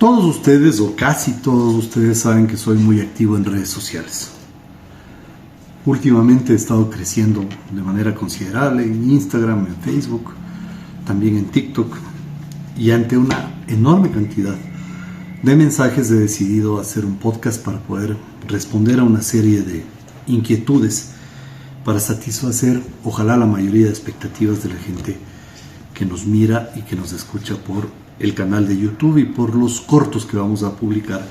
Todos ustedes, o casi todos ustedes, saben que soy muy activo en redes sociales. Últimamente he estado creciendo de manera considerable en Instagram, en Facebook, también en TikTok, y ante una enorme cantidad de mensajes he decidido hacer un podcast para poder responder a una serie de inquietudes para satisfacer, ojalá, la mayoría de expectativas de la gente que nos mira y que nos escucha por el canal de YouTube y por los cortos que vamos a publicar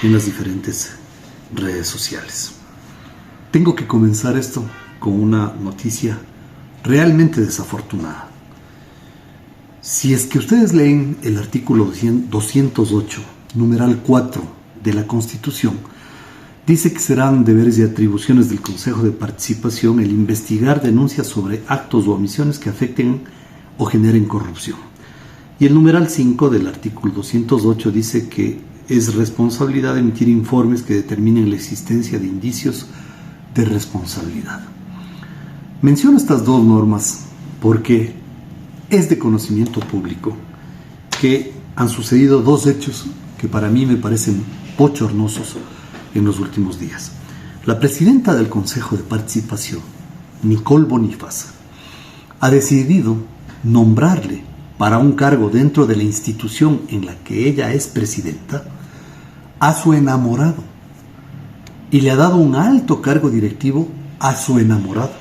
en las diferentes redes sociales. Tengo que comenzar esto con una noticia realmente desafortunada. Si es que ustedes leen el artículo 208, numeral 4 de la Constitución, dice que serán deberes y atribuciones del Consejo de Participación el investigar denuncias sobre actos o omisiones que afecten o generen corrupción. Y el numeral 5 del artículo 208 dice que es responsabilidad de emitir informes que determinen la existencia de indicios de responsabilidad. Menciono estas dos normas porque es de conocimiento público que han sucedido dos hechos que para mí me parecen bochornosos en los últimos días. La presidenta del Consejo de Participación, Nicole Bonifaz, ha decidido nombrarle para un cargo dentro de la institución en la que ella es presidenta a su enamorado, y le ha dado un alto cargo directivo a su enamorado,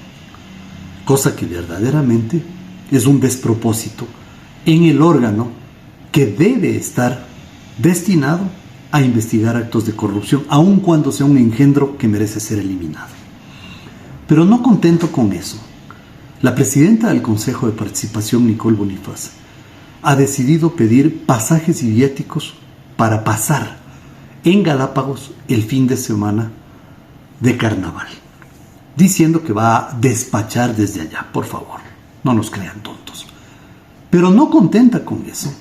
cosa que verdaderamente es un despropósito en el órgano que debe estar destinado a investigar actos de corrupción, aun cuando sea un engendro que merece ser eliminado. Pero no contento con eso, la presidenta del Consejo de Participación, Nicole Bonifaz, ha decidido pedir pasajes y viáticos para pasar en Galápagos el fin de semana de carnaval, diciendo que va a despachar desde allá. Por favor, no nos crean tontos. Pero no contenta con eso,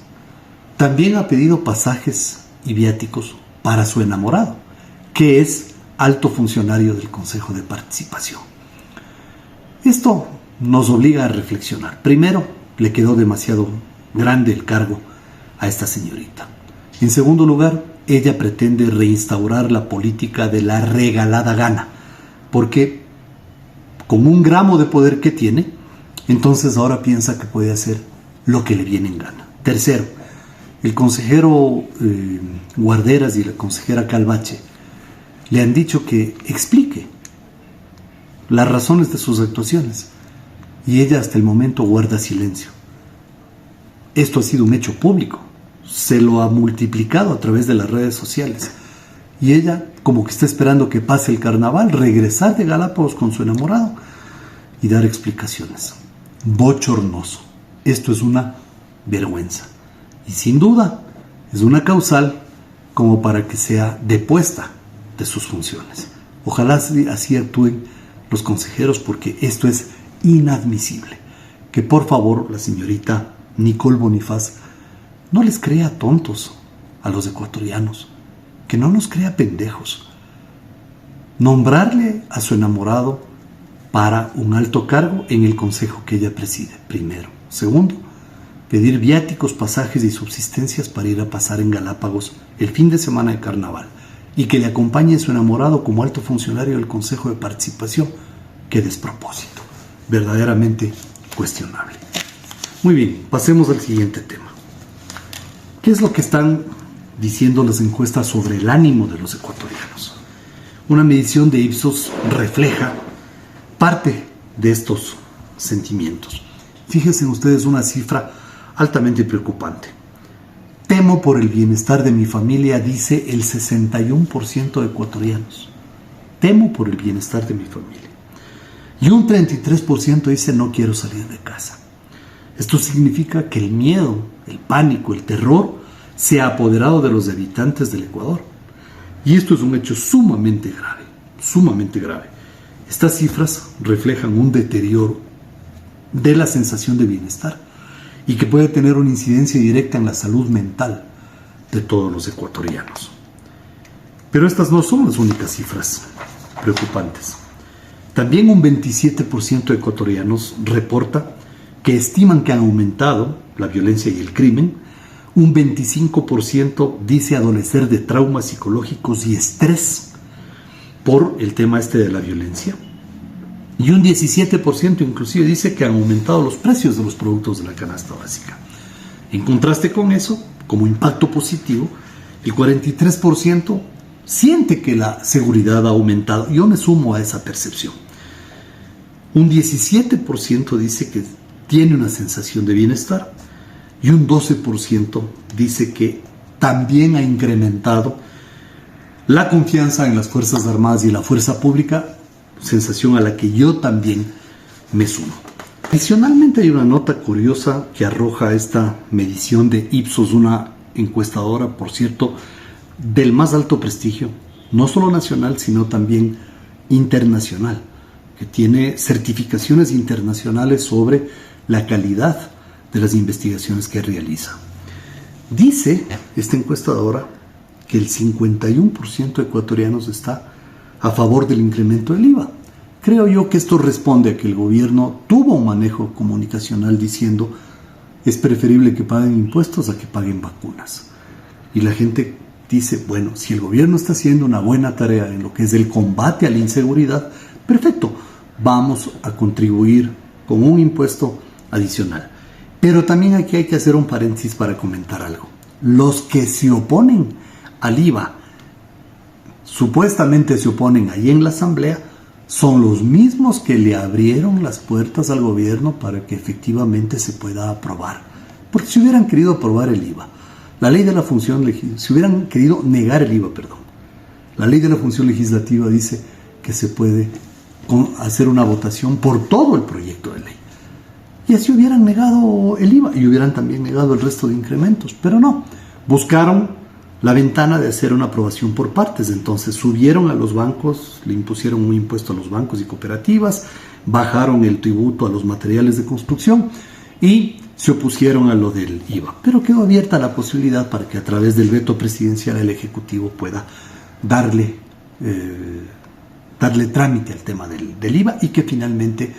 también ha pedido pasajes y viáticos para su enamorado, que es alto funcionario del Consejo de Participación. Esto nos obliga a reflexionar. Primero, le quedó demasiado grande el cargo a esta señorita. En segundo lugar, ella pretende reinstaurar la política de la regalada gana, porque con un gramo de poder que tiene, entonces ahora piensa que puede hacer lo que le viene en gana. Tercero, el consejero Guarderas y la consejera Calvache le han dicho que explique las razones de sus actuaciones, y ella hasta el momento guarda silencio. Esto ha sido un hecho público, se lo ha multiplicado a través de las redes sociales, y ella como que está esperando que pase el carnaval, regresar de Galápagos con su enamorado y dar explicaciones. Bochornoso. Esto es una vergüenza. Y sin duda es una causal como para que sea depuesta de sus funciones. Ojalá así actúen los consejeros, porque esto es inadmisible. Que por favor la señorita Nicole Bonifaz no les crea tontos a los ecuatorianos, que no nos crea pendejos. Nombrarle a su enamorado para un alto cargo en el consejo que ella preside, primero. Segundo, pedir viáticos, pasajes y subsistencias para ir a pasar en Galápagos el fin de semana de carnaval, y que le acompañe su enamorado como alto funcionario del Consejo de Participación. ¡Qué despropósito! Verdaderamente cuestionable. Muy bien, pasemos al siguiente tema. ¿Qué es lo que están diciendo las encuestas sobre el ánimo de los ecuatorianos? Una medición de Ipsos refleja parte de estos sentimientos. Fíjense ustedes una cifra altamente preocupante. Temo por el bienestar de mi familia, dice el 61% de ecuatorianos. Temo por el bienestar de mi familia. Y un 33% dice no quiero salir de casa. Esto significa que el miedo, el pánico, el terror se ha apoderado de los habitantes del Ecuador. Y esto es un hecho sumamente grave, sumamente grave. Estas cifras reflejan un deterioro de la sensación de bienestar y que puede tener una incidencia directa en la salud mental de todos los ecuatorianos. Pero estas no son las únicas cifras preocupantes. También un 27% de ecuatorianos reporta que estiman que han aumentado la violencia y el crimen, Un 25% dice adolecer de traumas psicológicos y estrés por el tema de la violencia. Y un 17% inclusive dice que han aumentado los precios de los productos de la canasta básica. En contraste con eso, como impacto positivo, el 43% siente que la seguridad ha aumentado. Yo me sumo a esa percepción. Un 17% dice que tiene una sensación de bienestar y un 12% dice que también ha incrementado la confianza en las Fuerzas Armadas y la fuerza pública, sensación a la que yo también me sumo. Adicionalmente hay una nota curiosa que arroja esta medición de Ipsos, una encuestadora, por cierto, del más alto prestigio, no solo nacional, sino también internacional, que tiene certificaciones internacionales sobre la calidad de las investigaciones que realiza. Dice esta encuestadora que el 51% de ecuatorianos está a favor del incremento del IVA. Creo yo que esto responde a que el gobierno tuvo un manejo comunicacional diciendo es preferible que paguen impuestos a que paguen vacunas. Y la gente dice, bueno, si el gobierno está haciendo una buena tarea en lo que es el combate a la inseguridad, perfecto, vamos a contribuir con un impuesto adicional. Pero también aquí hay que hacer un paréntesis para comentar algo. Los que se oponen al IVA, supuestamente se oponen ahí en la asamblea, son los mismos que le abrieron las puertas al gobierno para que efectivamente se pueda aprobar. Porque si hubieran querido aprobar el IVA, la ley de la función legislativa, si hubieran querido negar el IVA, la ley de la función legislativa dice que se puede hacer una votación por todo el proyecto de ley. Y así hubieran negado el IVA y hubieran también negado el resto de incrementos, pero no, buscaron la ventana de hacer una aprobación por partes. Entonces subieron a los bancos, le impusieron un impuesto a los bancos y cooperativas, bajaron el tributo a los materiales de construcción y se opusieron a lo del IVA. Pero quedó abierta la posibilidad para que a través del veto presidencial el Ejecutivo pueda darle trámite al tema del IVA y que finalmente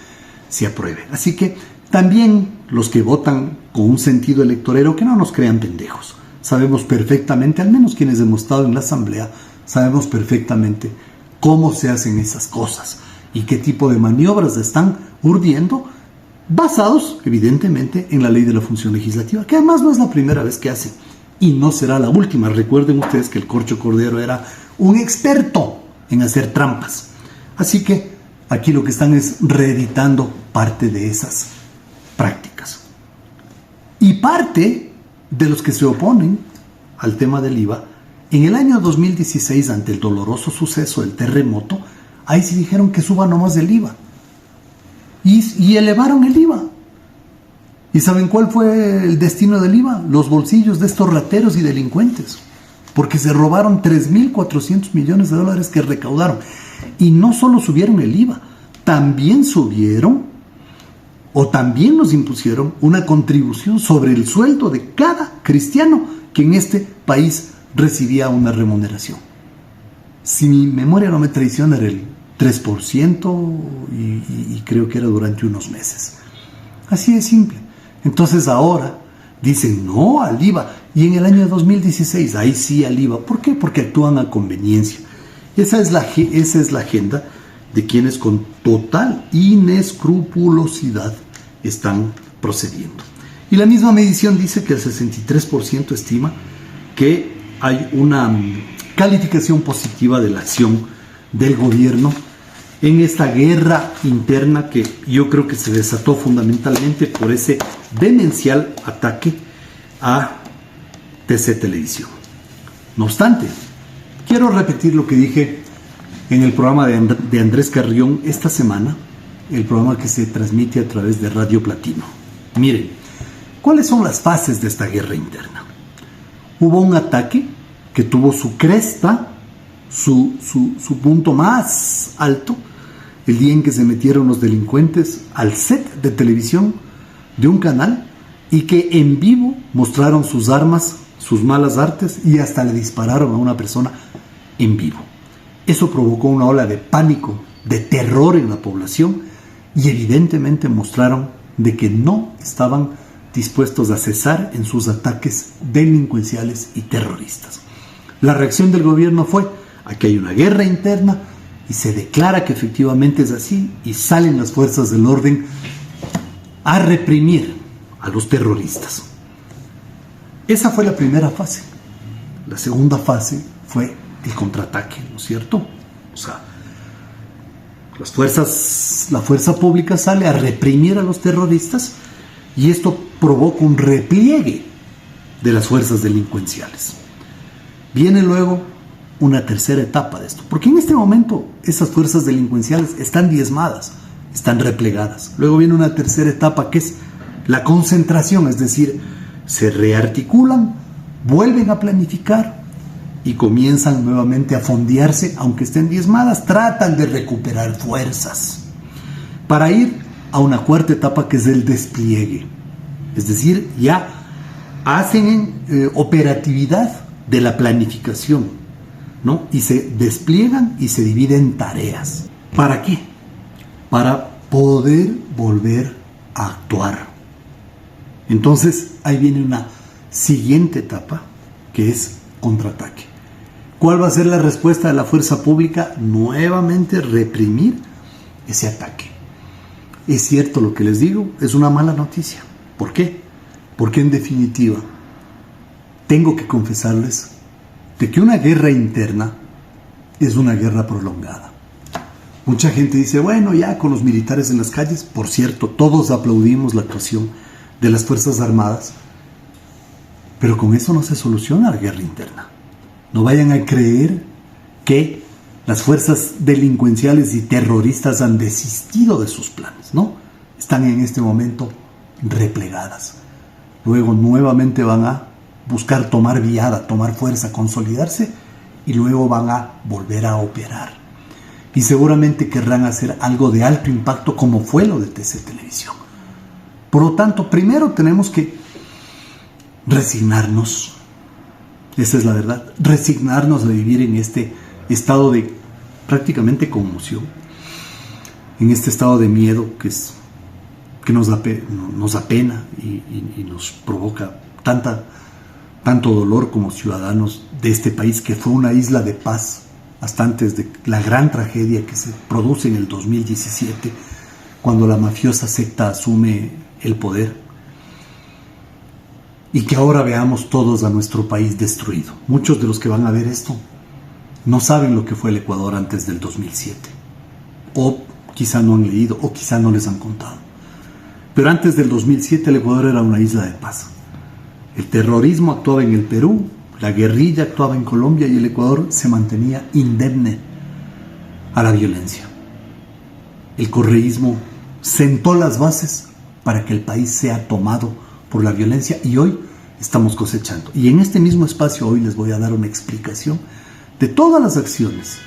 se apruebe. Así que también los que votan con un sentido electorero, que no nos crean pendejos. Sabemos perfectamente, al menos quienes hemos estado en la asamblea, sabemos perfectamente cómo se hacen esas cosas y qué tipo de maniobras están urdiendo, basados evidentemente en la ley de la función legislativa, que además no es la primera vez que hacen y no será la última. Recuerden ustedes que el Corcho Cordero era un experto en hacer trampas. Así que aquí lo que están es reeditando parte de esas prácticas. Y parte de los que se oponen al tema del IVA, en el año 2016, ante el doloroso suceso del terremoto, ahí sí dijeron que suba nomás el IVA. Y elevaron el IVA. ¿Y saben cuál fue el destino del IVA? Los bolsillos de estos rateros y delincuentes. Porque se robaron 3.400 millones de dólares que recaudaron. Y no solo subieron el IVA, también subieron o también nos impusieron una contribución sobre el sueldo de cada cristiano que en este país recibía una remuneración. Si mi memoria no me traiciona, era el 3% y creo que era durante unos meses. Así de simple. Entonces ahora dicen no al IVA. Y en el año 2016, ahí sí al IVA. ¿Por qué? Porque actúan a conveniencia. Esa es la agenda de quienes con total inescrupulosidad están procediendo. Y la misma medición dice que el 63% estima que hay una calificación positiva de la acción del gobierno en esta guerra interna que yo creo que se desató fundamentalmente por ese demencial ataque a TC Televisión. No obstante, quiero repetir lo que dije en el programa de Andrés Carrión esta semana, el programa que se transmite a través de Radio Platino. Miren, ¿cuáles son las fases de esta guerra interna? Hubo un ataque que tuvo su cresta, su punto más alto, el día en que se metieron los delincuentes al set de televisión de un canal y que en vivo mostraron sus armas, sus malas artes y hasta le dispararon a una persona en vivo. Eso provocó una ola de pánico, de terror en la población y evidentemente mostraron de que no estaban dispuestos a cesar en sus ataques delincuenciales y terroristas. La reacción del gobierno fue: aquí hay una guerra interna, y se declara que efectivamente es así, y salen las fuerzas del orden a reprimir a los terroristas. Esa fue la primera fase. La segunda fase fue el contraataque, ¿no es cierto? O sea, la fuerza pública sale a reprimir a los terroristas, y esto provoca un repliegue de las fuerzas delincuenciales. Viene luego una tercera etapa de esto, porque en este momento esas fuerzas delincuenciales están diezmadas, están replegadas. Luego viene una tercera etapa, que es la concentración, es decir, se rearticulan, vuelven a planificar y comienzan nuevamente a fondearse, aunque estén diezmadas, tratan de recuperar fuerzas para ir a una cuarta etapa, que es el despliegue. Es decir, ya hacen operatividad de la planificación, ¿no? Y se despliegan y se dividen en tareas. ¿Para qué? Para poder volver a actuar. Entonces, ahí viene una siguiente etapa, que es contraataque. ¿Cuál va a ser la respuesta de la fuerza pública? Nuevamente reprimir ese ataque. Es cierto lo que les digo, es una mala noticia. ¿Por qué? Porque en definitiva, tengo que confesarles de que una guerra interna es una guerra prolongada. Mucha gente dice, bueno, ya con los militares en las calles, por cierto, todos aplaudimos la actuación de las Fuerzas Armadas, pero con eso no se soluciona la guerra interna. No vayan a creer que las fuerzas delincuenciales y terroristas han desistido de sus planes, ¿no? Están en este momento replegadas. Luego nuevamente van a buscar tomar viada, tomar fuerza, consolidarse, y luego van a volver a operar. Y seguramente querrán hacer algo de alto impacto, como fue lo de TC Televisión. Por lo tanto, primero tenemos que resignarnos. Esa es la verdad. Resignarnos a vivir en este estado de prácticamente conmoción, en este estado de miedo que nos da pena y nos provoca tanto dolor como ciudadanos de este país, que fue una isla de paz hasta antes de la gran tragedia que se produce en el 2017, cuando la mafiosa secta asume el poder, y que ahora veamos todos a nuestro país destruido. Muchos de los que van a ver esto no saben lo que fue el Ecuador antes del 2007, o quizá no han leído, o quizá no les han contado. Pero antes del 2007 el Ecuador era una isla de paz. El terrorismo actuaba en el Perú, la guerrilla actuaba en Colombia, y el Ecuador se mantenía indemne a la violencia. El correísmo sentó las bases para que el país sea tomado por la violencia, y hoy estamos cosechando. Y en este mismo espacio hoy les voy a dar una explicación de todas las acciones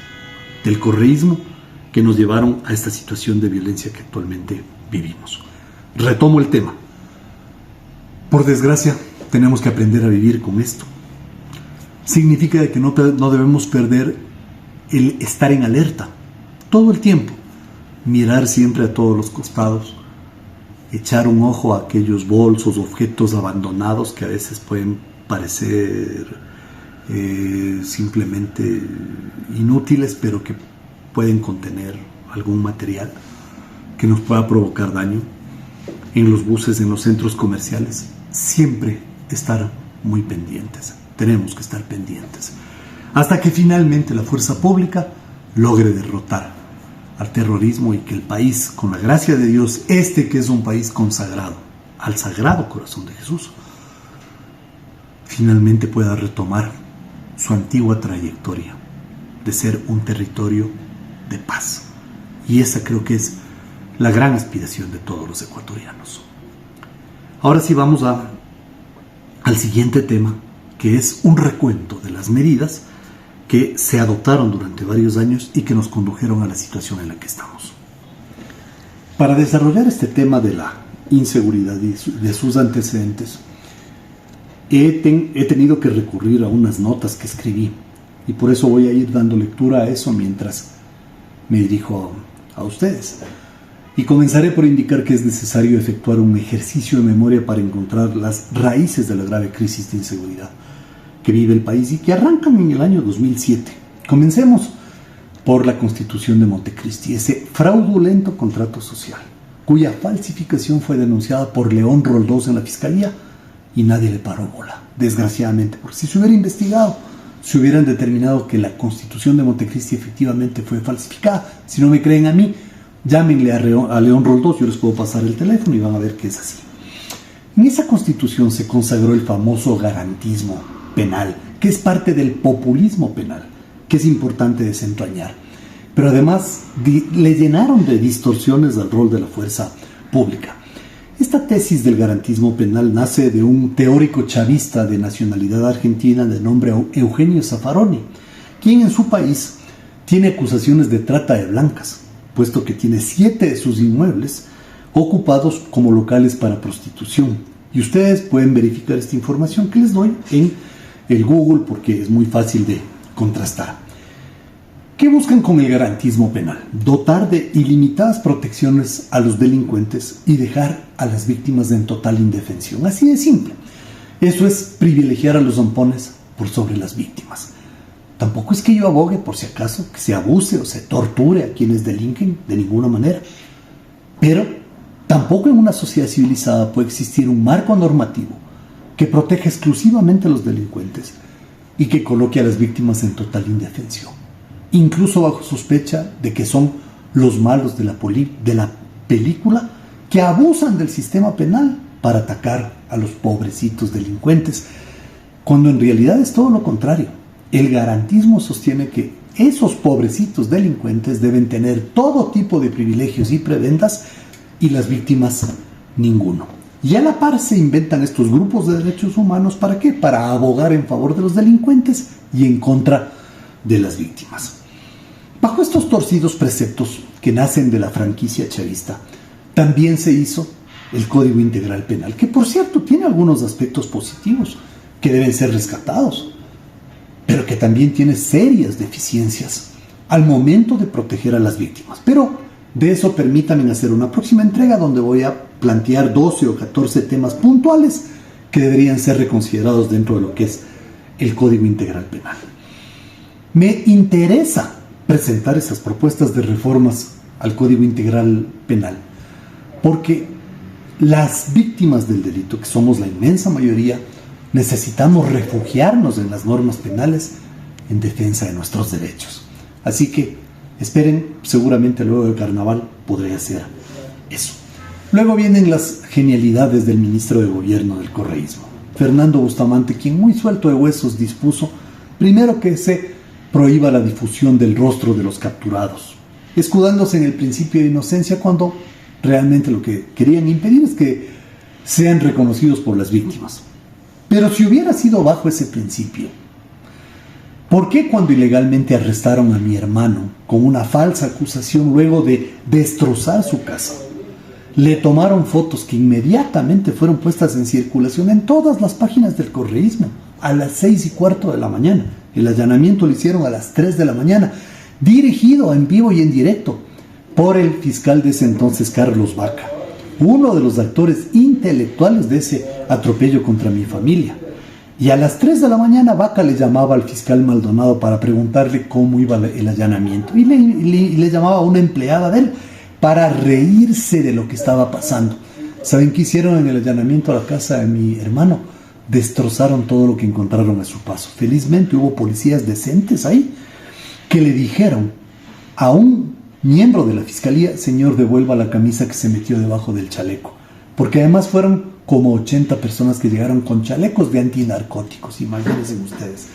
del correísmo que nos llevaron a esta situación de violencia que actualmente vivimos. Retomo el tema. Por desgracia, tenemos que aprender a vivir con esto. Significa que no debemos perder el estar en alerta todo el tiempo, mirar siempre a todos los costados, echar un ojo a aquellos bolsos, objetos abandonados que a veces pueden parecer simplemente inútiles, pero que pueden contener algún material que nos pueda provocar daño. En los buses, en los centros comerciales, siempre estar muy pendientes. Tenemos que estar pendientes hasta que finalmente la fuerza pública logre derrotar al terrorismo, y que el país, con la gracia de Dios, que es un país consagrado al Sagrado Corazón de Jesús, finalmente pueda retomar su antigua trayectoria de ser un territorio de paz. Y esa creo que es la gran aspiración de todos los ecuatorianos. Ahora sí vamos al siguiente tema, que es un recuento de las medidas que se adoptaron durante varios años y que nos condujeron a la situación en la que estamos. Para desarrollar este tema de la inseguridad y de sus antecedentes, he tenido que recurrir a unas notas que escribí, y por eso voy a ir dando lectura a eso mientras me dirijo a ustedes. Y comenzaré por indicar que es necesario efectuar un ejercicio de memoria para encontrar las raíces de la grave crisis de inseguridad que vive el país y que arrancan en el año 2007. Comencemos por la Constitución de Montecristi, ese fraudulento contrato social, cuya falsificación fue denunciada por León Roldós en la Fiscalía y nadie le paró bola, desgraciadamente, porque si se hubiera investigado, se hubieran determinado que la Constitución de Montecristi efectivamente fue falsificada. Si no me creen a mí, llámenle a León Roldós, yo les puedo pasar el teléfono y van a ver que es así. En esa Constitución se consagró el famoso garantismo penal, que es parte del populismo penal, que es importante desentrañar. Pero además le llenaron de distorsiones al rol de la fuerza pública. Esta tesis del garantismo penal nace de un teórico chavista de nacionalidad argentina de nombre Eugenio Zaffaroni, quien en su país tiene acusaciones de trata de blancas, puesto que tiene 7 de sus inmuebles ocupados como locales para prostitución. Y ustedes pueden verificar esta información que les doy en el Google porque es muy fácil de contrastar. ¿Qué buscan con el garantismo penal? Dotar de ilimitadas protecciones a los delincuentes y dejar a las víctimas en total indefensión. Así de simple. Eso es privilegiar a los zampones por sobre las víctimas. Tampoco es que yo abogue, por si acaso, que se abuse o se torture a quienes delinquen, de ninguna manera. Pero tampoco en una sociedad civilizada puede existir un marco normativo que proteja exclusivamente a los delincuentes y que coloque a las víctimas en total indefensión, incluso bajo sospecha de que son los malos de la película que abusan del sistema penal para atacar a los pobrecitos delincuentes, cuando en realidad es todo lo contrario. El garantismo sostiene que esos pobrecitos delincuentes deben tener todo tipo de privilegios y prebendas y las víctimas ninguno. Y a la par se inventan estos grupos de derechos humanos, ¿para qué? Para abogar en favor de los delincuentes y en contra de las víctimas. Bajo estos torcidos preceptos que nacen de la franquicia chavista, también se hizo el Código Integral Penal, que por cierto tiene algunos aspectos positivos que deben ser rescatados, pero que también tiene serias deficiencias al momento de proteger a las víctimas. Pero de eso permítanme hacer una próxima entrega donde voy a plantear 12 o 14 temas puntuales que deberían ser reconsiderados dentro de lo que es el Código Integral Penal. Me interesa presentar esas propuestas de reformas al Código Integral Penal porque las víctimas del delito, que somos la inmensa mayoría, necesitamos refugiarnos en las normas penales en defensa de nuestros derechos. Así que esperen, seguramente luego del carnaval podré hacer eso. Luego vienen las genialidades del ministro de Gobierno del correísmo, Fernando Bustamante, quien muy suelto de huesos dispuso primero que se prohíba la difusión del rostro de los capturados, escudándose en el principio de inocencia cuando realmente lo que querían impedir es que sean reconocidos por las víctimas. Pero si hubiera sido bajo ese principio, ¿por qué cuando ilegalmente arrestaron a mi hermano con una falsa acusación luego de destrozar su casa, le tomaron fotos que inmediatamente fueron puestas en circulación en todas las páginas del correísmo a las 6:15 de la mañana? El allanamiento lo hicieron a las 3 de la mañana, dirigido en vivo y en directo por el fiscal de ese entonces, Carlos Vaca, uno de los actores intelectuales de ese atropello contra mi familia. Y a las 3 de la mañana Vaca le llamaba al fiscal Maldonado para preguntarle cómo iba el allanamiento. Y le llamaba a una empleada de él para reírse de lo que estaba pasando. ¿Saben qué hicieron en el allanamiento a la casa de mi hermano? Destrozaron todo lo que encontraron a su paso. Felizmente hubo policías decentes ahí que le dijeron a un miembro de la fiscalía: señor, devuelva la camisa que se metió debajo del chaleco. Porque además fueron como 80 personas que llegaron con chalecos de antinarcóticos. Imagínense ustedes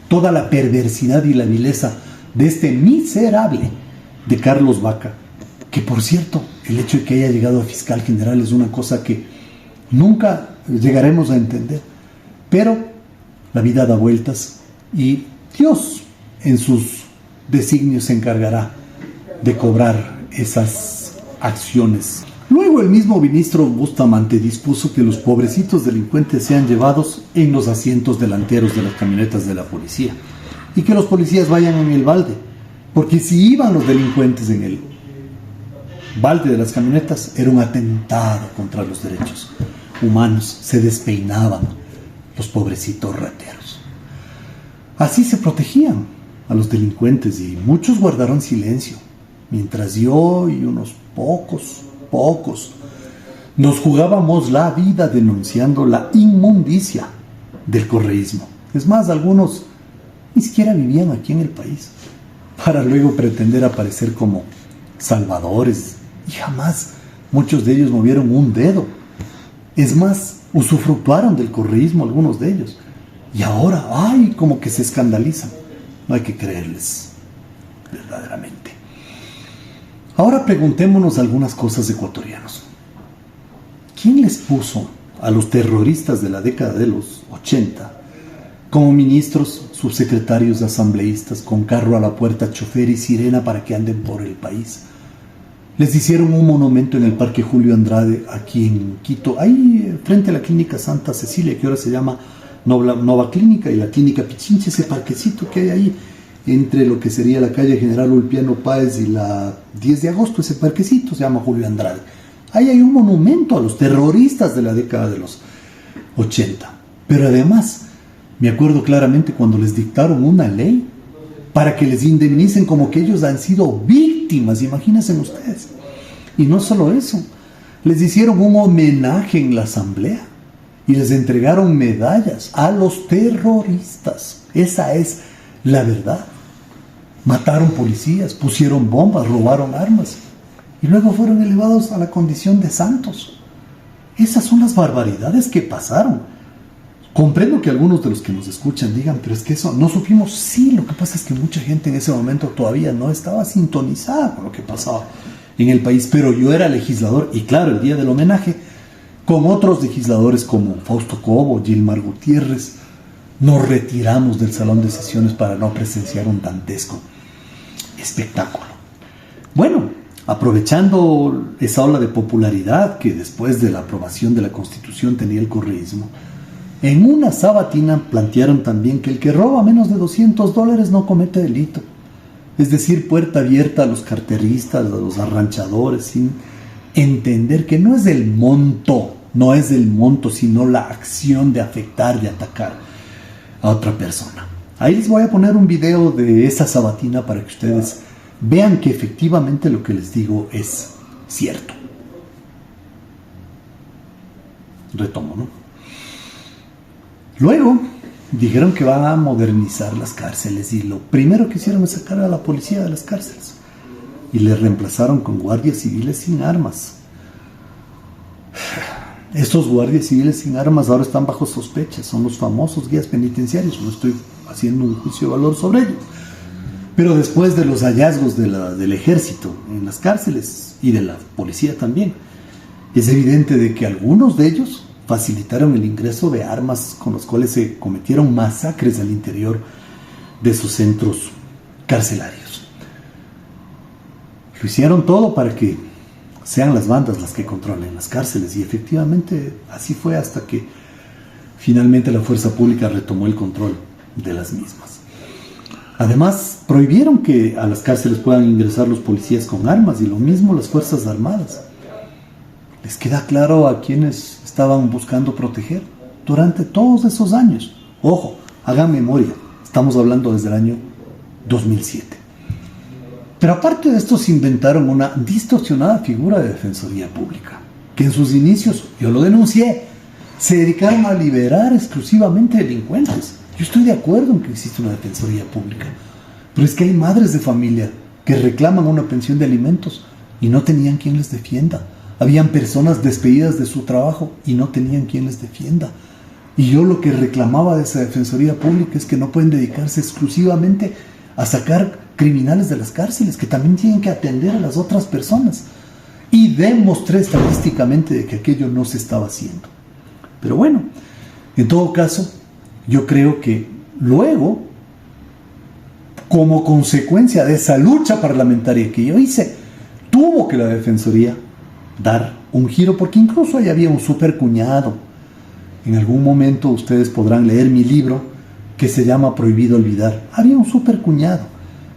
toda la perversidad y la vileza de este miserable de Carlos Vaca, que por cierto, el hecho de que haya llegado a fiscal general es una cosa que nunca llegaremos a entender. Pero la vida da vueltas y Dios en sus designios se encargará de cobrar esas acciones. Luego el mismo ministro Bustamante dispuso que los pobrecitos delincuentes sean llevados en los asientos delanteros de las camionetas de la policía y que los policías vayan en el balde, porque si iban los delincuentes en el balde de las camionetas era un atentado contra los derechos humanos. Se despeinaban los pobrecitos rateros. Así se protegían a los delincuentes y muchos guardaron silencio, mientras yo y unos pocos nos jugábamos la vida denunciando la inmundicia del correísmo. Es más, algunos ni siquiera vivían aquí en el país, para luego pretender aparecer como salvadores, y jamás muchos de ellos movieron un dedo. Es más, usufructuaron del correísmo algunos de ellos, y ahora, ay, como que se escandalizan. No hay que creerles, verdaderamente. Ahora preguntémonos algunas cosas, ecuatorianos. ¿Quién les puso a los terroristas de la década de los 80 como ministros, subsecretarios, asambleístas, con carro a la puerta, chofer y sirena para que anden por el país? Les hicieron un monumento en el Parque Julio Andrade, aquí en Quito, ahí frente a la Clínica Santa Cecilia, que ahora se llama Nova Clínica, y la Clínica Pichinche, ese parquecito que hay ahí, entre lo que sería la calle General Ulpiano Páez y la 10 de agosto, ese parquecito se llama Julio Andrade. Ahí hay un monumento a los terroristas de la década de los 80. Pero además, me acuerdo claramente cuando les dictaron una ley para que les indemnicen como que ellos han sido víctimas, imagínense ustedes. Y no solo eso, les hicieron un homenaje en la asamblea y les entregaron medallas a los terroristas. Esa es la verdad. Mataron policías, pusieron bombas, robaron armas y luego fueron elevados a la condición de santos. Esas son las barbaridades que pasaron. Comprendo que algunos de los que nos escuchan digan, pero es que eso no supimos. Sí, lo que pasa es que mucha gente en ese momento todavía no estaba sintonizada con lo que pasaba en el país, pero yo era legislador y claro, el día del homenaje, con otros legisladores como Fausto Cobo, Gilmar Gutiérrez, nos retiramos del salón de sesiones para no presenciar un dantesco espectáculo. Bueno, aprovechando esa ola de popularidad que después de la aprobación de la Constitución tenía el correísmo, en una sabatina plantearon también que el que roba menos de $200 no comete delito. Es decir, puerta abierta a los carteristas, a los arranchadores, sin entender que no es el monto, sino la acción de afectar, de atacar a otra persona. Ahí les voy a poner un video de esa sabatina para que ustedes vean que efectivamente lo que les digo es cierto. Retomo, ¿no? Luego dijeron que van a modernizar las cárceles y lo primero que hicieron es sacar a la policía de las cárceles y les reemplazaron con guardias civiles sin armas. Estos guardias civiles sin armas ahora están bajo sospecha, son los famosos guías penitenciarios. No estoy haciendo un juicio de valor sobre ellos, pero después de los hallazgos del ejército en las cárceles y de la policía también, es evidente de que algunos de ellos facilitaron el ingreso de armas con las cuales se cometieron masacres al interior de sus centros carcelarios. Lo hicieron todo para que sean las bandas las que controlen las cárceles y efectivamente así fue hasta que finalmente la fuerza pública retomó el control de las mismas. Además, prohibieron que a las cárceles puedan ingresar los policías con armas y lo mismo las fuerzas armadas. ¿Les queda claro a quienes estaban buscando proteger durante todos esos años? Ojo, hagan memoria, estamos hablando desde el año 2007. Pero aparte de esto se inventaron una distorsionada figura de defensoría pública, que en sus inicios, yo lo denuncié, se dedicaron a liberar exclusivamente delincuentes. Yo estoy de acuerdo en que existe una defensoría pública, pero es que hay madres de familia que reclaman una pensión de alimentos y no tenían quien les defienda. Habían personas despedidas de su trabajo y no tenían quien les defienda. Y yo lo que reclamaba de esa defensoría pública es que no pueden dedicarse exclusivamente a sacar criminales de las cárceles, que también tienen que atender a las otras personas. Y demostré estadísticamente de que aquello no se estaba haciendo. Pero bueno, en todo caso, yo creo que luego, como consecuencia de esa lucha parlamentaria que yo hice, tuvo que la defensoría dar un giro, porque incluso ahí había un supercuñado. En algún momento ustedes podrán leer mi libro que se llama Prohibido Olvidar. Había un supercuñado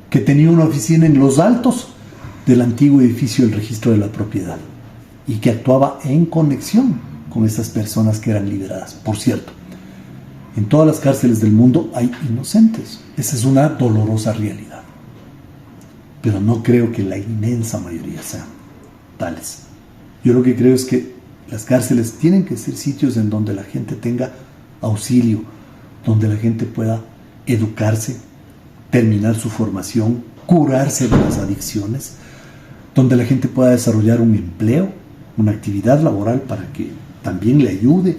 que tenía una oficina en Los Altos del antiguo edificio del registro de la propiedad y que actuaba en conexión con estas personas que eran liberadas. Por cierto, en todas las cárceles del mundo hay inocentes. Esa es una dolorosa realidad. Pero no creo que la inmensa mayoría sean tales. Yo lo que creo es que las cárceles tienen que ser sitios en donde la gente tenga auxilio, donde la gente pueda educarse, terminar su formación, curarse de las adicciones, donde la gente pueda desarrollar un empleo, una actividad laboral para que también le ayude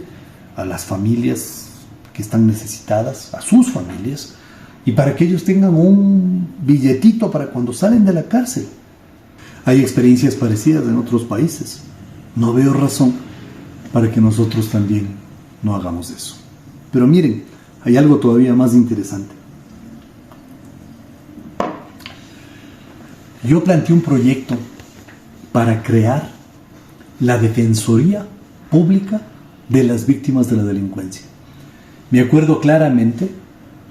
a las familias que están necesitadas, a sus familias, y para que ellos tengan un billetito para cuando salen de la cárcel. Hay experiencias parecidas en otros países. No veo razón para que nosotros también no hagamos eso. Pero miren, hay algo todavía más interesante. Yo planteé un proyecto para crear la Defensoría Pública de las Víctimas de la Delincuencia. Me acuerdo claramente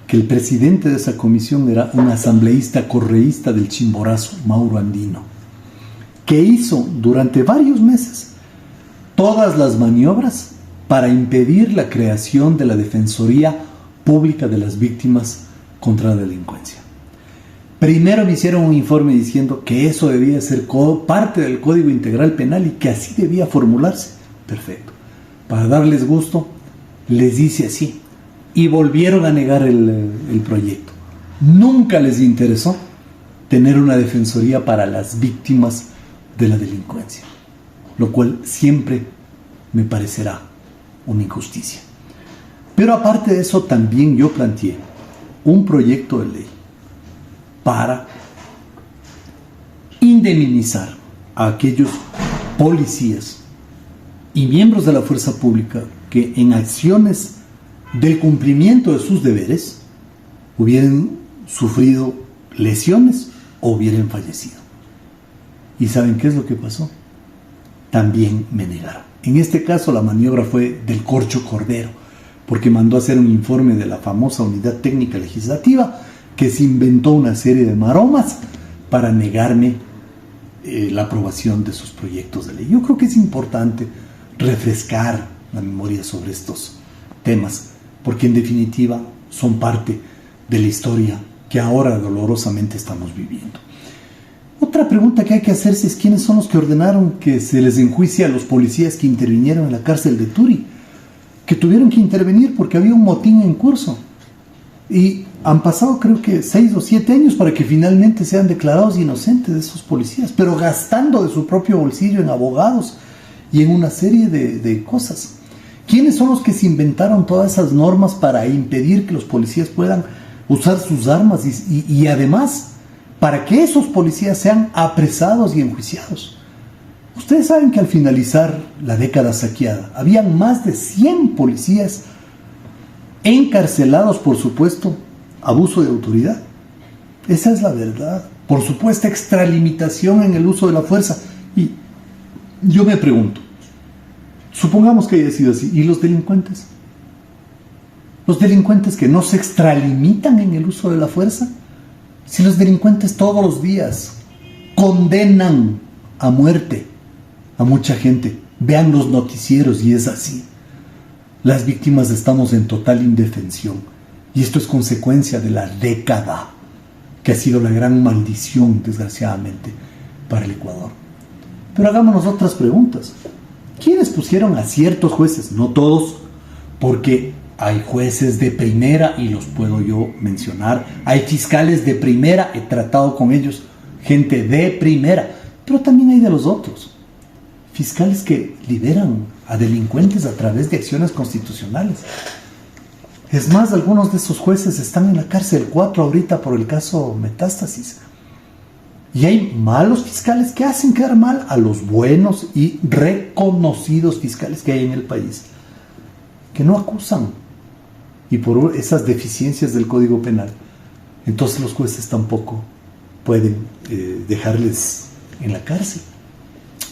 que el presidente de esa comisión era un asambleísta correísta del Chimborazo, Mauro Andino, que hizo durante varios meses todas las maniobras para impedir la creación de la Defensoría Pública de las Víctimas contra la Delincuencia. Primero me hicieron un informe diciendo que eso debía ser parte del Código Integral Penal y que así debía formularse. Perfecto. Para darles gusto, les dice así. Y volvieron a negar el proyecto. Nunca les interesó tener una defensoría para las víctimas de la delincuencia, lo cual siempre me parecerá una injusticia. Pero aparte de eso, también yo planteé un proyecto de ley para indemnizar a aquellos policías y miembros de la fuerza pública que en acciones del cumplimiento de sus deberes hubieran sufrido lesiones o hubieran fallecido. ¿Y saben qué es lo que pasó? También me negaron. En este caso la maniobra fue del Corcho Cordero, porque mandó a hacer un informe de la famosa Unidad Técnica Legislativa que se inventó una serie de maromas para negarme la aprobación de sus proyectos de ley. Yo creo que es importante refrescar la memoria sobre estos temas, porque en definitiva son parte de la historia que ahora dolorosamente estamos viviendo. Otra pregunta que hay que hacerse es quiénes son los que ordenaron que se les enjuicie a los policías que intervinieron en la cárcel de Turi, que tuvieron que intervenir porque había un motín en curso. Y han pasado creo que 6 o 7 años para que finalmente sean declarados inocentes de esos policías, pero gastando de su propio bolsillo en abogados y en una serie de cosas. ¿Quiénes son los que se inventaron todas esas normas para impedir que los policías puedan usar sus armas y además para que esos policías sean apresados y enjuiciados? Ustedes saben que al finalizar la década saqueada habían más de 100 policías encarcelados por supuesto abuso de autoridad. Esa es la verdad, por supuesta extralimitación en el uso de la fuerza. Y yo me pregunto, supongamos que haya sido así, ¿y los delincuentes? ¿Los delincuentes que no se extralimitan en el uso de la fuerza? Si los delincuentes todos los días condenan a muerte a mucha gente, vean los noticieros y es así. Las víctimas estamos en total indefensión y esto es consecuencia de la década que ha sido la gran maldición, desgraciadamente, para el Ecuador. Pero hagámonos otras preguntas. ¿Quiénes pusieron a ciertos jueces? No todos, porque hay jueces de primera y los puedo yo mencionar. Hay fiscales de primera, he tratado con ellos, gente de primera, pero también hay de los otros. Fiscales que liberan a delincuentes a través de acciones constitucionales. Es más, algunos de esos jueces están en la cárcel 4 ahorita por el caso Metástasis. Y hay malos fiscales que hacen quedar mal a los buenos y reconocidos fiscales que hay en el país, que no acusan. Y por esas deficiencias del Código Penal, entonces los jueces tampoco pueden dejarles en la cárcel.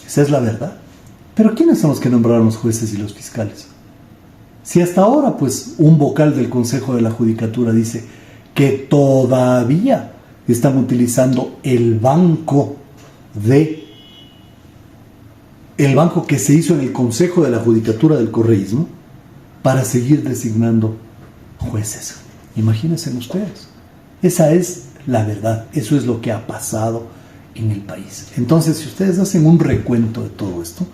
Esa es la verdad. Pero ¿quiénes son los que nombraron los jueces y los fiscales? Si hasta ahora, pues, un vocal del Consejo de la Judicatura dice que todavía están utilizando el banco de el banco que se hizo en el Consejo de la Judicatura del Correísmo para seguir designando jueces. Imagínense ustedes. Esa es la verdad. Eso es lo que ha pasado en el país. Entonces, si ustedes hacen un recuento de todo esto,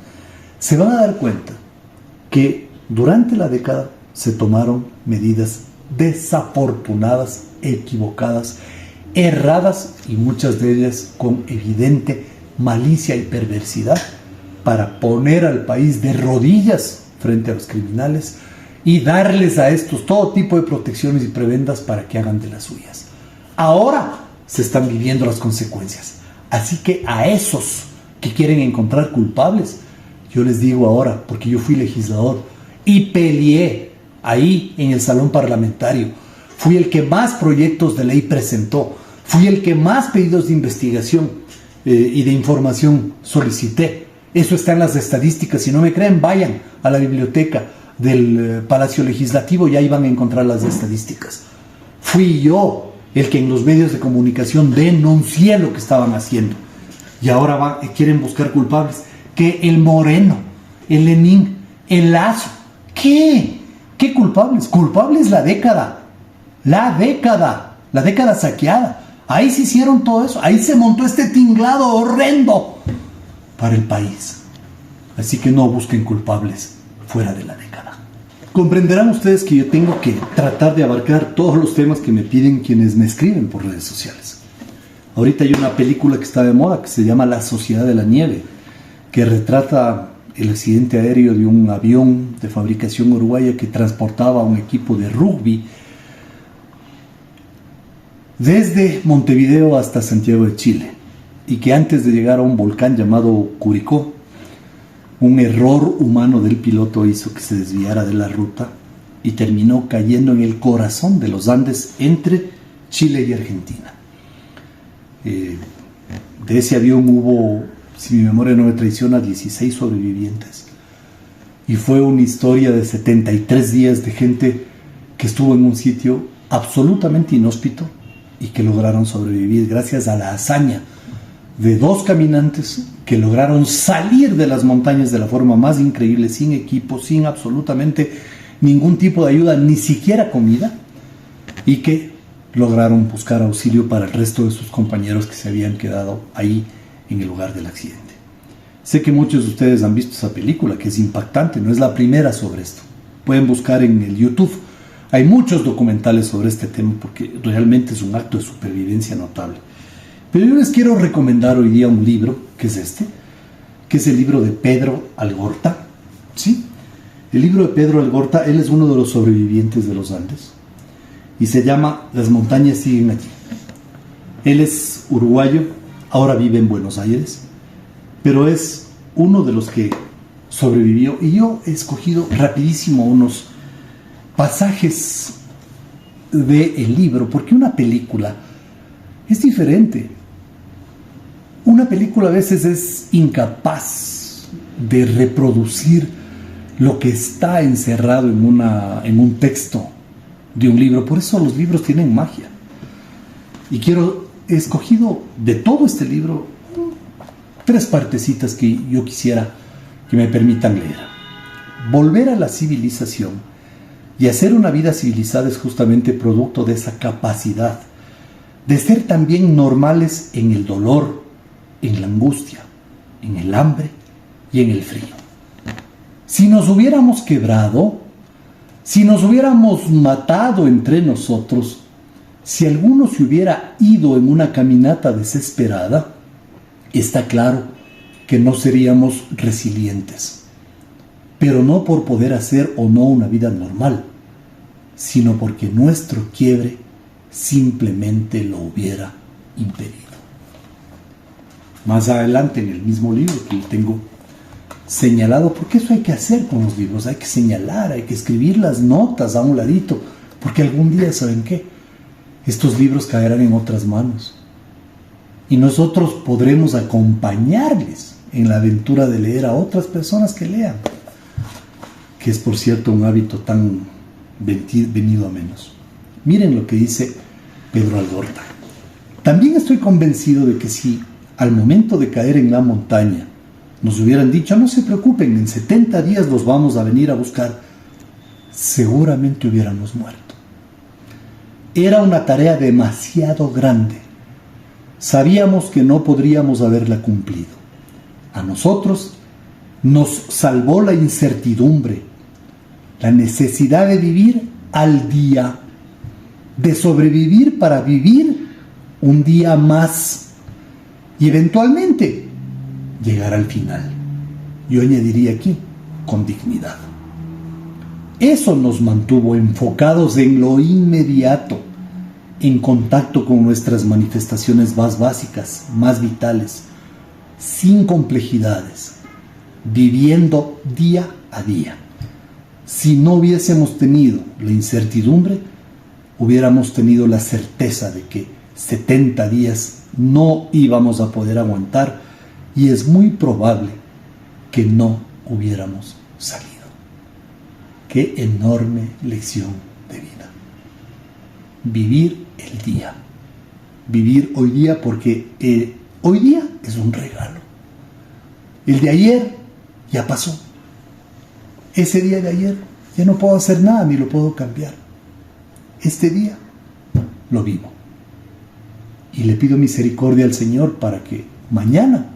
se van a dar cuenta que durante la década se tomaron medidas desafortunadas, equivocadas, erradas y muchas de ellas con evidente malicia y perversidad para poner al país de rodillas frente a los criminales y darles a estos todo tipo de protecciones y prebendas para que hagan de las suyas. Ahora se están viviendo las consecuencias. Así que a esos que quieren encontrar culpables, yo les digo ahora, porque yo fui legislador y peleé ahí en el salón parlamentario, fui el que más proyectos de ley presentó, fui el que más pedidos de investigación y de información solicité. Eso está en las estadísticas. Si no me creen, vayan a la biblioteca del Palacio Legislativo y ahí van a encontrar las estadísticas. Fui yo el que en los medios de comunicación denuncié lo que estaban haciendo. Y ahora quieren buscar culpables. Que el Moreno, el Lenín, el Lazo. ¿Qué? ¿Qué culpables? Culpables la década. La década saqueada. Ahí se hicieron todo eso. Ahí se montó este tinglado horrendo para el país. Así que no busquen culpables fuera de la década. Comprenderán ustedes que yo tengo que tratar de abarcar todos los temas que me piden quienes me escriben por redes sociales. Ahorita hay una película que está de moda que se llama La Sociedad de la Nieve, que retrata el accidente aéreo de un avión de fabricación uruguaya que transportaba a un equipo de rugby desde Montevideo hasta Santiago de Chile, y que antes de llegar a un volcán llamado Curicó, un error humano del piloto hizo que se desviara de la ruta y terminó cayendo en el corazón de los Andes entre Chile y Argentina. De ese avión hubo, si mi memoria no me traiciona, 16 sobrevivientes. Y fue una historia de 73 días de gente que estuvo en un sitio absolutamente inhóspito y que lograron sobrevivir gracias a la hazaña de 2 caminantes que lograron salir de las montañas de la forma más increíble, sin equipo, sin absolutamente ningún tipo de ayuda, ni siquiera comida, y que lograron buscar auxilio para el resto de sus compañeros que se habían quedado ahí en el lugar del accidente. Sé que muchos de ustedes han visto esa película, que es impactante, no es la primera sobre esto. Pueden buscar en el YouTube. Hay muchos documentales sobre este tema porque realmente es un acto de supervivencia notable. Pero yo les quiero recomendar hoy día un libro, que es este, que es el libro de Pedro Algorta. ¿Sí? El libro de Pedro Algorta, él es uno de los sobrevivientes de los Andes y se llama Las montañas siguen allí. Él es uruguayo, ahora vive en Buenos Aires, pero es uno de los que sobrevivió, y yo he escogido rapidísimo unos pasajes del libro, porque una película es diferente. Una película a veces es incapaz de reproducir lo que está encerrado en un texto de un libro. Por eso los libros tienen magia. Y he escogido de todo este libro 3 partecitas que yo quisiera que me permitan leer. Volver a la civilización y hacer una vida civilizada es justamente producto de esa capacidad de ser también normales en el dolor, en la angustia, en el hambre y en el frío. Si nos hubiéramos quebrado, si nos hubiéramos matado entre nosotros, si alguno se hubiera ido en una caminata desesperada, está claro que no seríamos resilientes, pero no por poder hacer o no una vida normal, sino porque nuestro quiebre simplemente lo hubiera impedido. Más adelante en el mismo libro que tengo señalado, porque eso hay que hacer con los libros, hay que señalar, hay que escribir las notas a un ladito, porque algún día, ¿saben qué? Estos libros caerán en otras manos y nosotros podremos acompañarles en la aventura de leer a otras personas que lean, que es por cierto un hábito tan venido a menos. Miren lo que dice Pedro Algorta. También estoy convencido de que si al momento de caer en la montaña, nos hubieran dicho, no se preocupen, en 70 días los vamos a venir a buscar, seguramente hubiéramos muerto. Era una tarea demasiado grande. Sabíamos que no podríamos haberla cumplido. A nosotros nos salvó la incertidumbre, la necesidad de vivir al día, de sobrevivir para vivir un día más y eventualmente llegar al final. Yo añadiría aquí, con dignidad. Eso nos mantuvo enfocados en lo inmediato, en contacto con nuestras manifestaciones más básicas, más vitales, sin complejidades, viviendo día a día. Si no hubiésemos tenido la incertidumbre, hubiéramos tenido la certeza de que 70 días no íbamos a poder aguantar y es muy probable que no hubiéramos salido. Qué enorme lección de vida. Vivir el día. Vivir hoy día porque hoy día es un regalo. El de ayer ya pasó. Ese día de ayer ya no puedo hacer nada ni lo puedo cambiar. Este día lo vivo. Y le pido misericordia al Señor para que mañana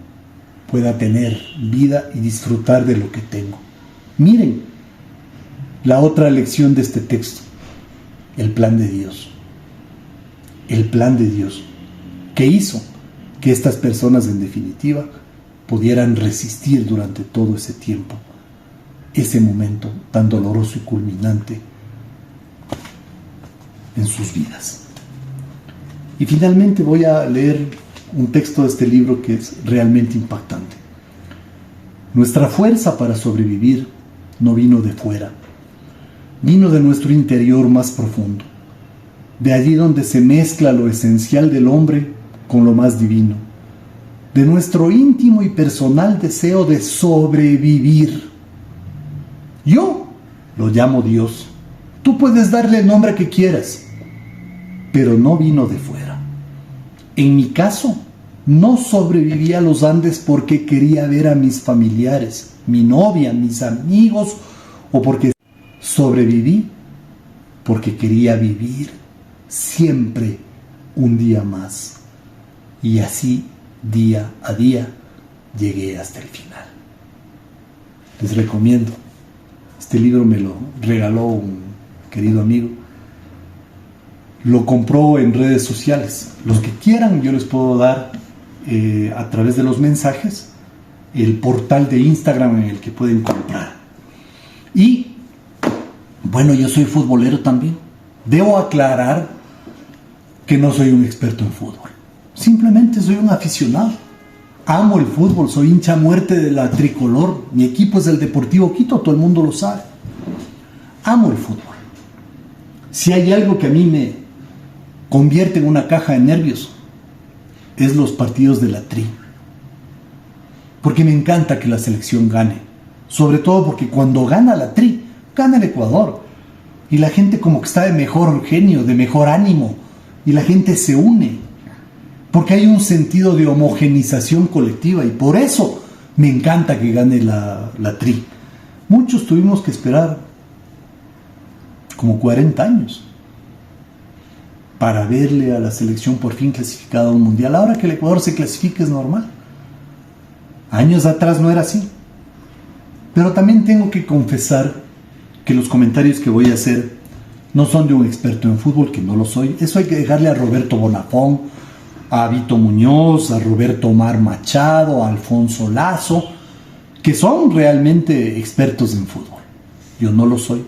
pueda tener vida y disfrutar de lo que tengo. Miren la otra lección de este texto, el plan de Dios. El plan de Dios que hizo que estas personas en definitiva pudieran resistir durante todo ese tiempo, ese momento tan doloroso y culminante en sus vidas. Y finalmente voy a leer un texto de este libro que es realmente impactante. Nuestra fuerza para sobrevivir no vino de fuera, vino de nuestro interior más profundo, de allí donde se mezcla lo esencial del hombre con lo más divino, de nuestro íntimo y personal deseo de sobrevivir. Yo lo llamo Dios. Tú puedes darle el nombre que quieras, pero no vino de fuera. En mi caso, no sobreviví a los Andes porque quería ver a mis familiares, mi novia, mis amigos, o porque sobreviví porque quería vivir siempre un día más. Y así, día a día, llegué hasta el final. Les recomiendo. Este libro me lo regaló un querido amigo. Lo compró en redes sociales. Los que quieran, yo les puedo dar a través de los mensajes el portal de Instagram en el que pueden comprar. Y bueno, yo soy futbolero también. Debo aclarar que no soy un experto en fútbol. Simplemente soy un aficionado. Amo el fútbol, soy hincha a muerte de la tricolor. Mi equipo es el Deportivo Quito, todo el mundo lo sabe. Amo el fútbol. Si hay algo que a mí me convierte en una caja de nervios, es los partidos de la Tri. Porque me encanta que la selección gane. Sobre todo porque cuando gana la Tri, gana el Ecuador. Y la gente como que está de mejor genio, de mejor ánimo. Y la gente se une. Porque hay un sentido de homogenización colectiva. Y por eso me encanta que gane la Tri. Muchos tuvimos que esperar como 40 años para verle a la selección por fin clasificada a un mundial. Ahora que el Ecuador se clasifica es normal. Años atrás no era así. Pero también tengo que confesar que los comentarios que voy a hacer no son de un experto en fútbol, que no lo soy. Eso hay que dejarle a Roberto Bonafón, a Vito Muñoz, a Roberto Omar Machado, a Alfonso Lazo, que son realmente expertos en fútbol. Yo no lo soy,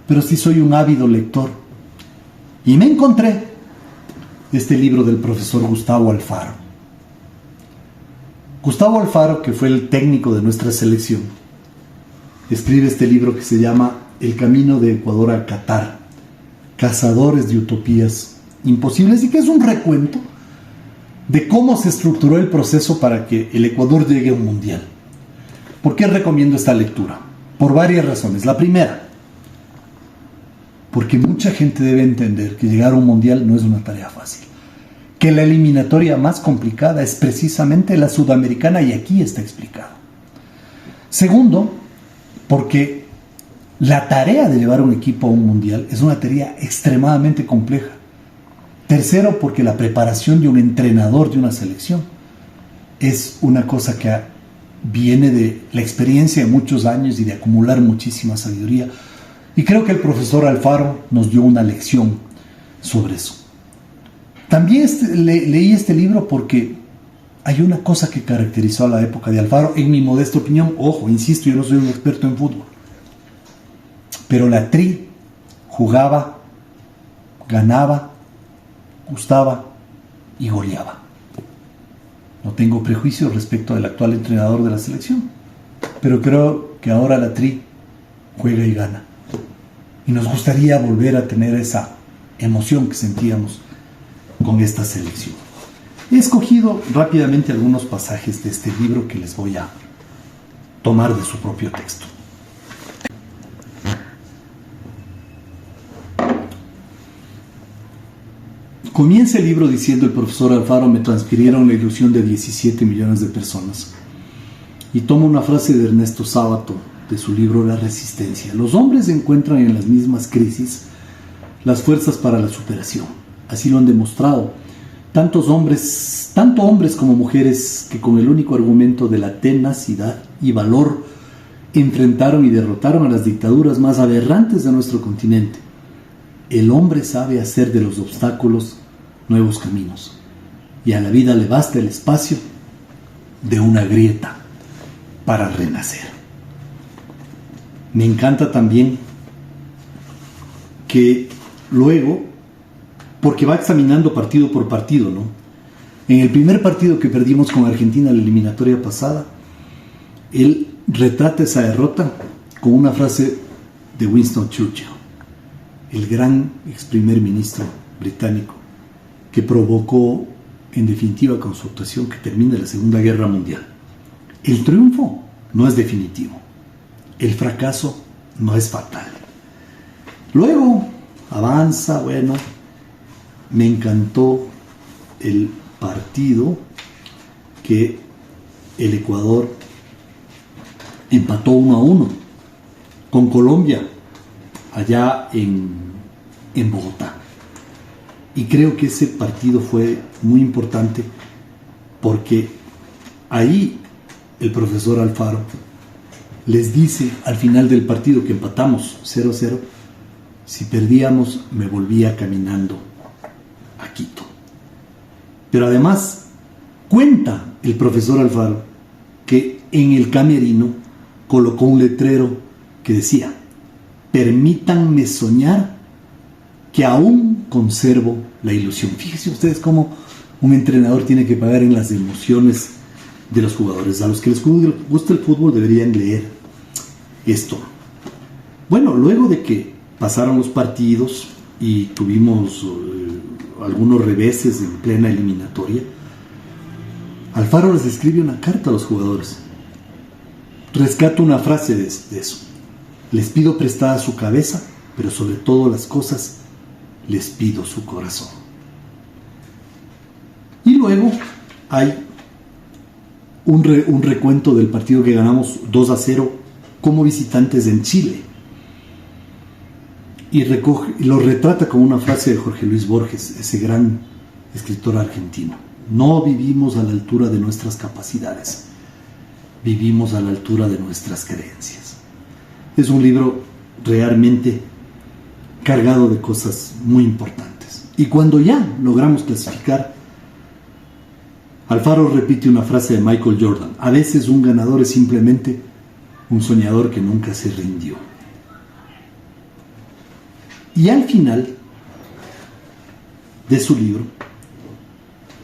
pero sí soy un ávido lector. Y me encontré este libro del profesor Gustavo Alfaro. Gustavo Alfaro, que fue el técnico de nuestra selección, escribe este libro que se llama El camino de Ecuador a Qatar, cazadores de utopías imposibles, y que es un recuento de cómo se estructuró el proceso para que el Ecuador llegue a un mundial. ¿Por qué recomiendo esta lectura? Por varias razones. La primera, porque mucha gente debe entender que llegar a un mundial no es una tarea fácil, que la eliminatoria más complicada es precisamente la sudamericana y aquí está explicado. Segundo, porque la tarea de llevar un equipo a un mundial es una tarea extremadamente compleja. Tercero, porque la preparación de un entrenador de una selección es una cosa que viene de la experiencia de muchos años y de acumular muchísima sabiduría. Y creo que el profesor Alfaro nos dio una lección sobre eso. También leí este libro porque hay una cosa que caracterizó a la época de Alfaro, en mi modesta opinión. Ojo, insisto, yo no soy un experto en fútbol, pero la Tri jugaba, ganaba, gustaba y goleaba. No tengo prejuicios respecto del actual entrenador de la selección, pero creo que ahora la Tri juega y gana. Y nos gustaría volver a tener esa emoción que sentíamos con esta selección. He escogido rápidamente algunos pasajes de este libro que les voy a tomar de su propio texto. Comienza el libro diciendo: el profesor Alfaro me transfirieron la ilusión de 17 millones de personas. Y toma una frase de Ernesto Sábato de su libro La Resistencia. Los hombres encuentran en las mismas crisis las fuerzas para la superación. Así lo han demostrado tanto hombres como mujeres que con el único argumento de la tenacidad y valor enfrentaron y derrotaron a las dictaduras más aberrantes de nuestro continente. El hombre sabe hacer de los obstáculos nuevos caminos, y a la vida le basta el espacio de una grieta para renacer. Me encanta también que luego, porque va examinando partido por partido, ¿no? En el primer partido que perdimos con Argentina, la eliminatoria pasada, él retrata esa derrota con una frase de Winston Churchill, el gran ex primer ministro británico, que provocó, en definitiva, con su actuación, que termine la Segunda Guerra Mundial. El triunfo no es definitivo, el fracaso no es fatal. Luego avanza, bueno, me encantó el partido que el Ecuador empató 1-1 con Colombia allá en Bogotá. Y creo que ese partido fue muy importante porque ahí el profesor Alfaro les dice al final del partido que empatamos 0-0, si perdíamos me volvía caminando a Quito. Pero además cuenta el profesor Alfaro que en el camerino colocó un letrero que decía: permítanme soñar que aún conservo la ilusión. Fíjense ustedes cómo un entrenador tiene que pagar en las emociones de los jugadores. A los que les gusta el fútbol deberían leer esto. Bueno, luego de que pasaron los partidos y tuvimos algunos reveses en plena eliminatoria, Alfaro les escribe una carta a los jugadores. Rescato una frase de eso: les pido prestada su cabeza, pero sobre todas las cosas les pido su corazón. Y luego hay un recuento del partido que ganamos 2-0 como visitantes en Chile. Y lo retrata con una frase de Jorge Luis Borges, ese gran escritor argentino: no vivimos a la altura de nuestras capacidades, vivimos a la altura de nuestras creencias. Es un libro realmente cargado de cosas muy importantes. Y cuando ya logramos clasificar, Alfaro repite una frase de Michael Jordan: a veces un ganador es simplemente un soñador que nunca se rindió. Y al final de su libro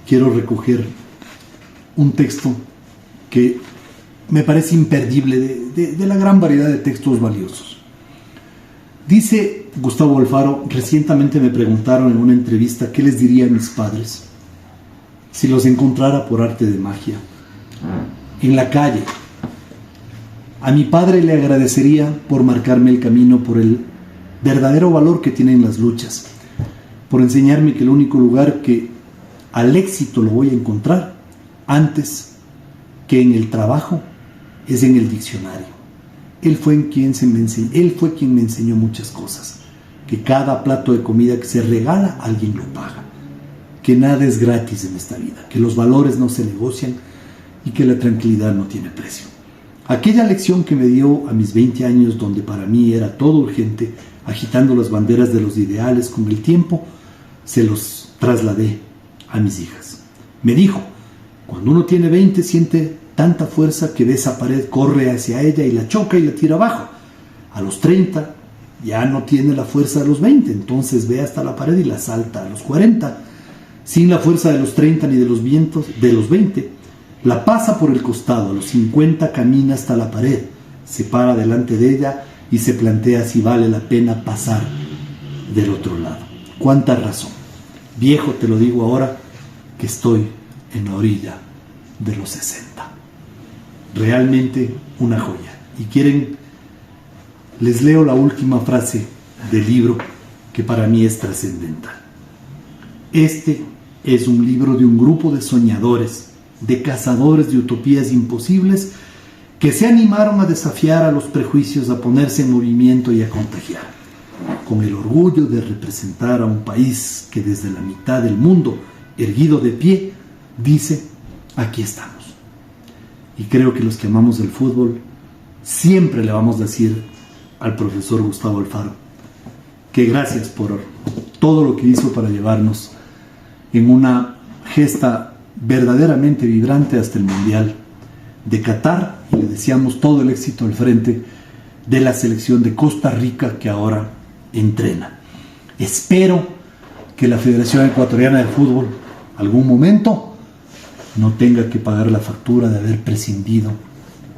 quiero recoger un texto que me parece imperdible de la gran variedad de textos valiosos. Dice Gustavo Alfaro: recientemente me preguntaron en una entrevista qué les diría a mis padres si los encontrara por arte de magia en la calle. A mi padre le agradecería por marcarme el camino, por el verdadero valor que tienen las luchas, por enseñarme que el único lugar que al éxito lo voy a encontrar antes que en el trabajo, es en el diccionario. Él fue quien me enseñó muchas cosas. Que cada plato de comida que se regala, alguien lo paga. Que nada es gratis en esta vida. Que los valores no se negocian y que la tranquilidad no tiene precio. Aquella lección que me dio a mis 20 años, donde para mí era todo urgente, agitando las banderas de los ideales, con el tiempo se los trasladé a mis hijas. Me dijo: cuando uno tiene 20 siente tanta fuerza que de esa pared corre hacia ella y la choca y la tira abajo. A los 30 ya no tiene la fuerza de los 20, entonces ve hasta la pared y la salta. A los 40, sin la fuerza de los 30 ni de los vientos de los 20, la pasa por el costado. A los 50 camina hasta la pared, se para delante de ella y se plantea si vale la pena pasar del otro lado. ¿Cuánta razón? Viejo, te lo digo ahora que estoy en la orilla de los 60. Realmente una joya. Y quieren, les leo la última frase del libro que para mí es trascendental. Este es un libro de un grupo de soñadores, de cazadores de utopías imposibles que se animaron a desafiar a los prejuicios, a ponerse en movimiento y a contagiar. Con el orgullo de representar a un país que desde la mitad del mundo, erguido de pie, dice: aquí estamos. Y creo que los que amamos el fútbol siempre le vamos a decir al profesor Gustavo Alfaro que gracias por todo lo que hizo para llevarnos en una gesta verdaderamente vibrante hasta el Mundial de Qatar, y le deseamos todo el éxito al frente de la selección de Costa Rica que ahora entrena. Espero que la Federación Ecuatoriana de Fútbol algún momento no tenga que pagar la factura de haber prescindido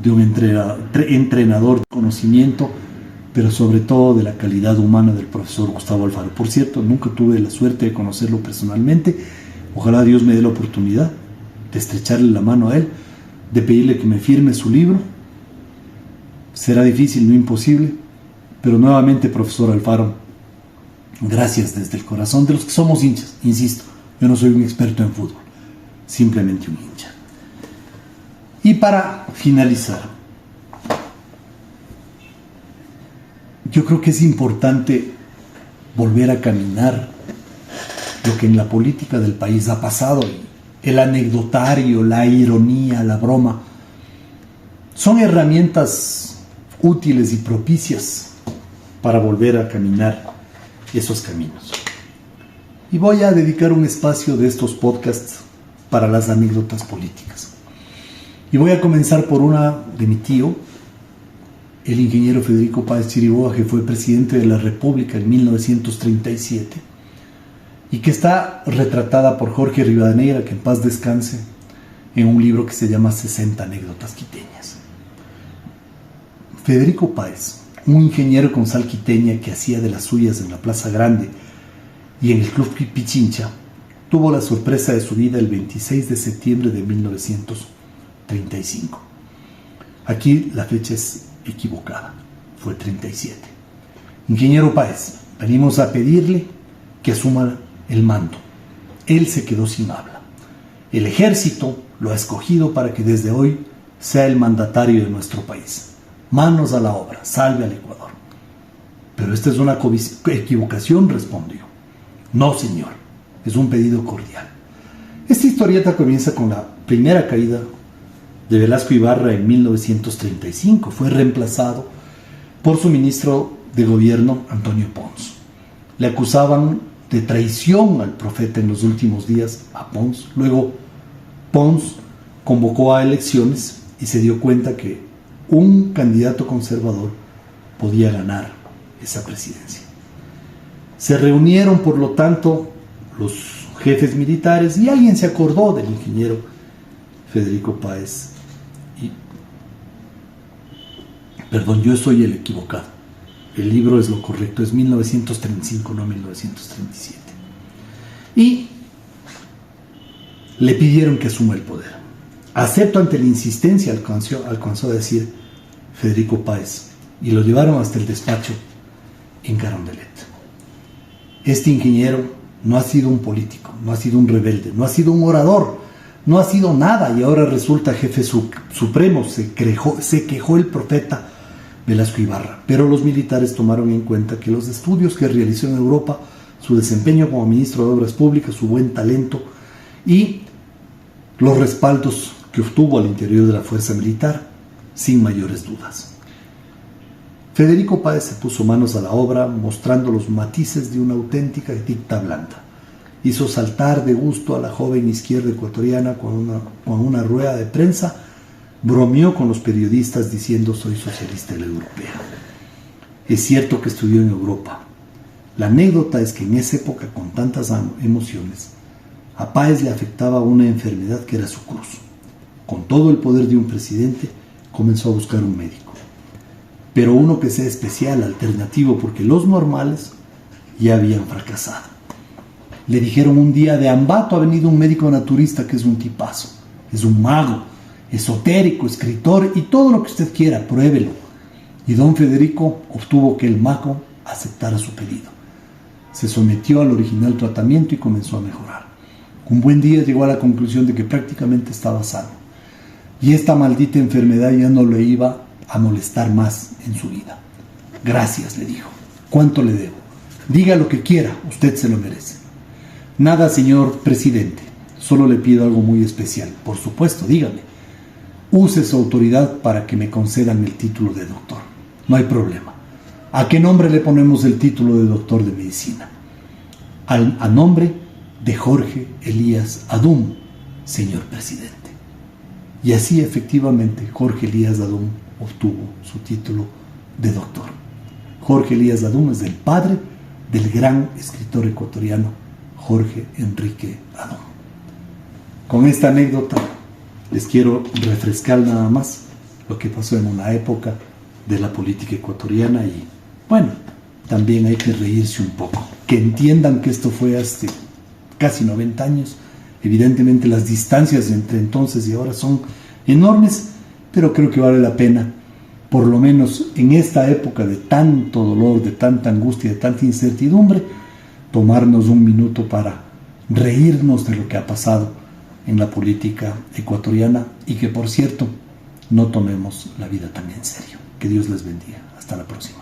de un entrenador de conocimiento, pero sobre todo de la calidad humana del profesor Gustavo Alfaro. Por cierto, nunca tuve la suerte de conocerlo personalmente. Ojalá Dios me dé la oportunidad de estrecharle la mano a él, de pedirle que me firme su libro. Será difícil, no imposible, pero nuevamente, profesor Alfaro, gracias desde el corazón de los que somos hinchas. Insisto, yo no soy un experto en fútbol, simplemente un hincha. Y para finalizar, yo creo que es importante volver a caminar lo que en la política del país ha pasado. El anecdotario, la ironía, la broma, son herramientas útiles y propicias para volver a caminar esos caminos. Y voy a dedicar un espacio de estos podcasts para las anécdotas políticas. Y voy a comenzar por una de mi tío, el ingeniero Federico Páez Chiriboga, que fue presidente de la República en 1937 y que está retratada por Jorge Rivadeneira, que en paz descanse, en un libro que se llama 60 anécdotas quiteñas. Federico Páez, un ingeniero con sal quiteña que hacía de las suyas en la Plaza Grande y en el Club Pichincha, tuvo la sorpresa de su vida el 26 de septiembre de 1935. Aquí la fecha es equivocada, fue 37. Ingeniero Páez, venimos a pedirle que asuma el mando. Él se quedó sin habla. El ejército lo ha escogido para que desde hoy sea el mandatario de nuestro país. Manos a la obra, salve al Ecuador. Pero esta es una equivocación, respondió. No, señor, es un pedido cordial. Esta historieta comienza con la primera caída de Velasco Ibarra en 1935. Fue reemplazado por su ministro de gobierno, Antonio Pons. Le acusaban de traición al profeta en los últimos días a Pons. Luego Pons convocó a elecciones y se dio cuenta que un candidato conservador podía ganar esa presidencia. Se reunieron, por lo tanto, los jefes militares y alguien se acordó del ingeniero Federico Páez. Perdón, yo soy el equivocado. El libro es lo correcto, es 1935, no 1937. Y le pidieron que asuma el poder. Acepto ante la insistencia, alcanzó a decir Federico Páez, y lo llevaron hasta el despacho en Carondelet. Este ingeniero no ha sido un político, no ha sido un rebelde, no ha sido un orador, no ha sido nada, y ahora resulta jefe supremo. Se quejó el profeta Velasco Ibarra. Pero los militares tomaron en cuenta que los estudios que realizó en Europa, su desempeño como ministro de Obras Públicas, su buen talento y los respaldos que obtuvo al interior de la fuerza militar, sin mayores dudas. Federico Páez se puso manos a la obra, mostrando los matices de una auténtica dicta blanda. Hizo saltar de gusto a la joven izquierda ecuatoriana con una rueda de prensa, bromeó con los periodistas diciendo: soy socialista de la europea. Es cierto que estudió en Europa. La anécdota es que en esa época, con tantas emociones, a Páez le afectaba una enfermedad que era su cruz. Con todo el poder de un presidente, comenzó a buscar un médico. Pero uno que sea especial, alternativo, porque los normales ya habían fracasado. Le dijeron un día: de Ambato ha venido un médico naturista que es un tipazo, es un mago, esotérico, escritor y todo lo que usted quiera, pruébelo. Y don Federico obtuvo que el mago aceptara su pedido. Se sometió al original tratamiento y comenzó a mejorar. Un buen día llegó a la conclusión de que prácticamente estaba sano. Y esta maldita enfermedad ya no le iba a molestar más en su vida. Gracias, le dijo. ¿Cuánto le debo? Diga lo que quiera, usted se lo merece. Nada, señor presidente. Solo le pido algo muy especial. Por supuesto, dígame. Use su autoridad para que me concedan el título de doctor. No hay problema. ¿A qué nombre le ponemos el título de doctor de medicina? A nombre de Jorge Elías Adún, señor presidente. Y así efectivamente Jorge Elías Adún obtuvo su título de doctor. Jorge Elías Adún es el padre del gran escritor ecuatoriano Jorge Enrique Adún. Con esta anécdota les quiero refrescar nada más lo que pasó en una época de la política ecuatoriana y, bueno, también hay que reírse un poco. Que entiendan que esto fue hace casi 90 años. Evidentemente las distancias entre entonces y ahora son enormes, pero creo que vale la pena, por lo menos en esta época de tanto dolor, de tanta angustia, de tanta incertidumbre, tomarnos un minuto para reírnos de lo que ha pasado en la política ecuatoriana y que, por cierto, no tomemos la vida tan en serio. Que Dios les bendiga. Hasta la próxima.